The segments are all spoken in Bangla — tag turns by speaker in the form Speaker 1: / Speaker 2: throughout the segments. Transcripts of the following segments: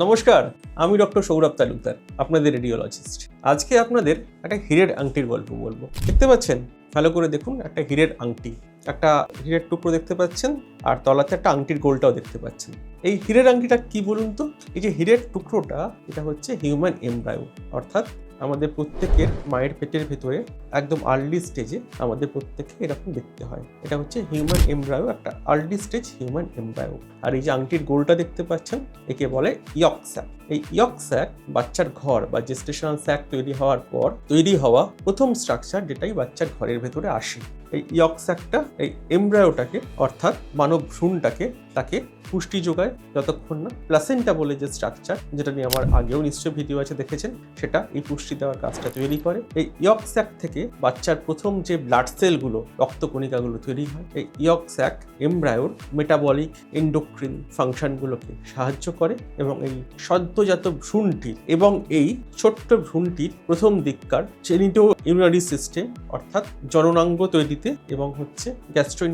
Speaker 1: নমস্কার, আমি ডক্টর সৌরভ তালুকদার, আপনাদের রেডিওলজিস্ট। আজকে আপনাদের একটা হীরের আংটির গল্প বলবো। দেখতে পাচ্ছেন, ভালো করে দেখুন, একটা হীরের আংটি, একটা হীরের টুকরো দেখতে পাচ্ছেন, আর তলাতে একটা আংটির গোলটাও দেখতে পাচ্ছেন। এই হীরের আংটিটা কি বলুন তো? এই যে হীরের টুকরোটা, এটা হচ্ছে হিউম্যান এমব্রায়ো, অর্থাৎ আমাদের প্রত্যেকের মায়ের পেটের ভেতরে একদম আর্লি স্টেজে আমাদের প্রত্যেককে এরকম দেখতে হয়। এটা হচ্ছে হিউম্যান এমব্রায়ো, একটা আর্লি স্টেজ হিউম্যান এমব্রায়ো। আর এই যে আংটির গোলটা দেখতে পাচ্ছেন, একে বলে ইয়ক স্যাক। এই ইয়ক স্যাক বাচ্চার ঘর বা জেস্টেশনাল স্যাক তৈরি হওয়ার পর তৈরি হওয়া প্রথম স্ট্রাকচার, যেটাই বাচ্চার ঘরের ভেতরে আসে। এই ইয়ক স্যাকটা এই এমব্রায়োটাকে, অর্থাৎ মানব ভ্রূণটাকে, তাকে পুষ্টি যোগায় যতক্ষণ না প্লাসেন্টা বলে যে স্ট্রাকচার, যেটা নিয়ে আমার আগেও নিশ্চয়ই ভিডিও আছে দেখেছেন, সেটা এই পুষ্টি দেওয়ার কাজটা তৈরি করে। এই ইয়ক স্যাক থেকে বাচ্চার প্রথম যে ব্লাড সেলগুলো, রক্তকণিকাগুলো তৈরি হয়, এই ইয়ক স্যাক এমব্রায়োর মেটাবলিক এন্ডোক্রিন ফাংশনগুলোকে সাহায্য করে এবং এই সদ্যজাত ভ্রূণটির এবং এই ছোট্ট ভ্রূণটির প্রথম দিককার জেনিটো ইমিউনারি সিস্টেম, অর্থাৎ জননাঙ্গ তৈরিতে, এবং হচ্ছে গ্যাস্ট্রো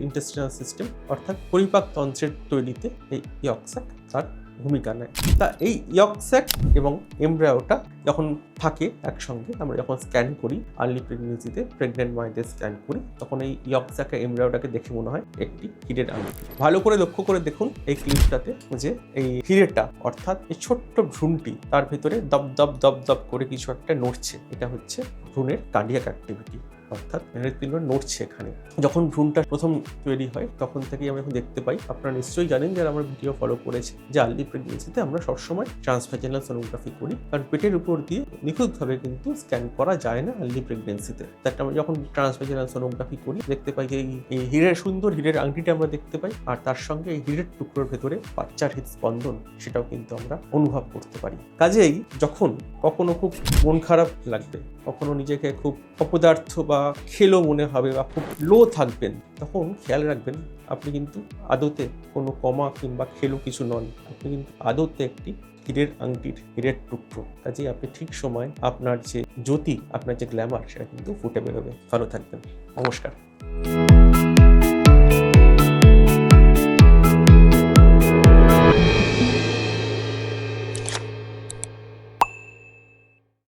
Speaker 1: ইন্টেস্টিনাল সিস্টেম, অর্থাৎ পরিপাক তন্ত্রের তৈরিতে এই ইয়ক স্যাক তার ভূমিকা নেয়। তা এই ইয়ক স্যাক এবং এমব্রায়োটা যখন থাকে একসঙ্গে, আমরা যখন স্ক্যান করি আর্লি প্রেগনেন্সিতে, প্রেগনেন্ট মায়েদের স্ক্যান করি, তখন এই ইয়ক স্যাক এমব্রায়োটাকে দেখে মনে হয় একটি হীরের আংটি। ভালো করে লক্ষ্য করে দেখুন এই ক্লিপটাতে যে এই হীরেটা, অর্থাৎ এই ছোট্ট ভ্রূণটি, তার ভেতরে দপ দপ দপ দপ করে কিছু একটা নড়ছে। এটা হচ্ছে ভ্রূণের কার্ডিয়াক অ্যাক্টিভিটি, অর্থাৎ হৃৎপিণ্ড নড়ছে এখানে। যখন ভ্রূণটা প্রথম তৈরি হয় তখন থেকেই আমরা দেখতে পাই, আপনারা নিশ্চয়ই জানেন যারা আমার ভিডিও ফলো করেছে, যে আর্লি প্রেগনেন্সিতে আমরা সবসময় ট্রান্সভ্যাজিনাল সোনোগ্রাফি করি, কারণ পেটের উপর দিয়ে নিখুঁতভাবে কিন্তু স্ক্যান করা যায় না আর্লি প্রেগনেন্সিতে। তাই আমরা যখন ট্রান্সভ্যাজিনাল সোনোগ্রাফি করি দেখতে পাই যে এই হীরের সুন্দর হীরের আংটিটা আমরা দেখতে পাই, আর তার সঙ্গে এই হীরের টুকরোর ভেতরে বাচ্চার হৃদস্পন্দন, সেটাও কিন্তু আমরা অনুভব করতে পারি। কাজেই যখন কখনো খুব মন খারাপ লাগবে, কখনো নিজেকে খুব অপদার্থ বা খেলো মনে হবে বা খুব লো থাকবেন, তখন খেয়াল রাখবেন আপনি কিন্তু আদতে কোনো কমা কিংবা খেলো কিছু নন। আপনি কিন্তু আদতে একটি হীরের আংটির হীরের টুকরো। কাজেই আপনি ঠিক সময় আপনার যে জ্যোতি, আপনার যে গ্ল্যামার, সেটা কিন্তু ফুটে বেরোবে। ভালো থাকবেন। নমস্কার।